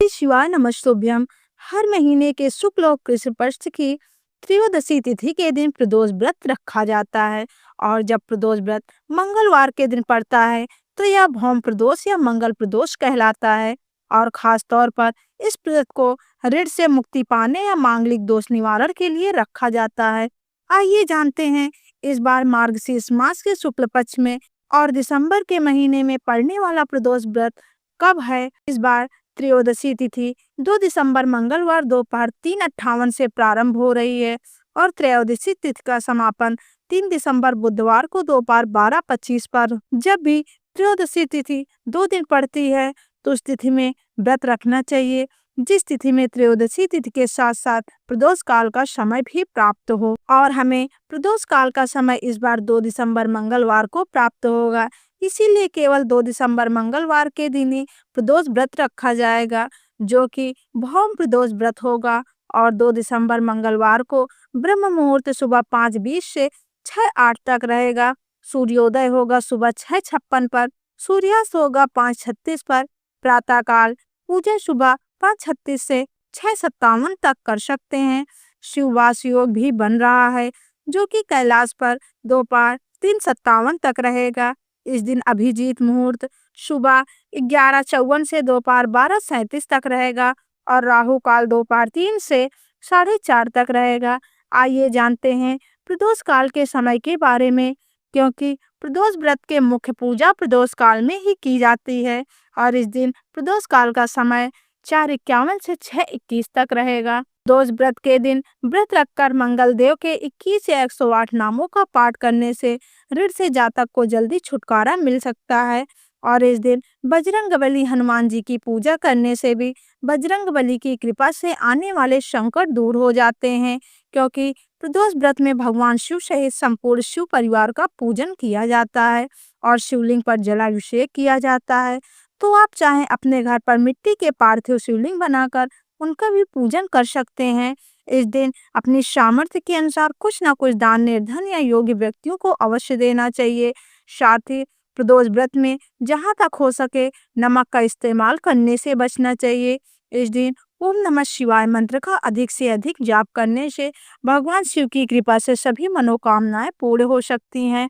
श्री शिवाय नमस्तुभ्यम। हर महीने के शुक्ल और कृष्ण पक्ष की त्रयोदशी तिथि के दिन प्रदोष व्रत रखा जाता है। और जब प्रदोष व्रत मंगलवार के दिन पड़ता है तो यह भौम प्रदोष या मंगल प्रदोष कहलाता है। और खास तौर पर इस व्रत को ऋण से मुक्ति पाने या मांगलिक दोष निवारण के लिए रखा जाता है। आइए जानते हैं इस बार मार्गशीर्ष मास के शुक्ल पक्ष में और दिसंबर के महीने में पड़ने वाला प्रदोष व्रत कब है। इस बार त्रयोदशी तिथि 2 दिसंबर मंगलवार दोपहर 3:58 से प्रारंभ हो रही है और त्रयोदशी तिथि का समापन 3 दिसंबर बुधवार को दोपहर 12:25 पर। जब भी त्रयोदशी तिथि 2 दिन पड़ती है तो उस तिथि में व्रत रखना चाहिए, जिस तिथि में त्रयोदशी तिथि के साथ साथ प्रदोष काल का समय भी प्राप्त हो। और हमें प्रदोष काल का समय इस बार 2 दिसंबर मंगलवार को प्राप्त होगा, इसीलिए केवल 2 दिसंबर मंगलवार के दिन ही प्रदोष व्रत रखा जाएगा, जो कि भौम प्रदोष व्रत होगा। और 2 दिसंबर मंगलवार को ब्रह्म मुहूर्त सुबह 5:20 से 6:08 तक रहेगा। सूर्योदय होगा सुबह 6:56 पर, सूर्यास्त होगा 5:36 पर। प्रातःकाल पूजा सुबह 5:36 से 6:57 तक कर सकते हैं। शिववास योग भी बन रहा है, जो कि कैलाश पर दोपहर 3:57 तक रहेगा। इस दिन अभिजीत मुहूर्त सुबह 11:54 से दोपहर 12:37 तक रहेगा और राहु काल दोपहर 3 से 4:30 तक रहेगा। आइए जानते हैं प्रदोष काल के समय के बारे में, क्योंकि प्रदोष व्रत के मुख्य पूजा प्रदोष काल में ही की जाती है। और इस दिन प्रदोष काल का समय 4:51 से 6:21 तक रहेगा। प्रदोष व्रत के दिन व्रत रखकर मंगल देव के 21 या 108 नामों का पाठ करने से ऋण से जातक को जल्दी छुटकारा मिल सकता है। और इस दिन बजरंगबली हनुमान जी की पूजा करने से भी बजरंगबली की कृपा से आने वाले संकट दूर हो जाते हैं, क्योंकि प्रदोष व्रत में भगवान शिव सहित संपूर्ण शिव परिवार का पूजन किया जाता है और शिवलिंग पर जलाभिषेक किया जाता है। तो आप चाहें अपने घर पर मिट्टी के पार्थिव शिवलिंग बनाकर उनका भी पूजन कर सकते हैं। इस दिन अपनी सामर्थ्य के अनुसार कुछ न कुछ दान निर्धन या योग्य व्यक्तियों को अवश्य देना चाहिए। साथ ही प्रदोष व्रत में जहाँ तक हो सके नमक का इस्तेमाल करने से बचना चाहिए। इस दिन ओम नमः शिवाय मंत्र का अधिक से अधिक जाप करने से भगवान शिव की कृपा से सभी मनोकामनाएं पूर्ण हो सकती हैं।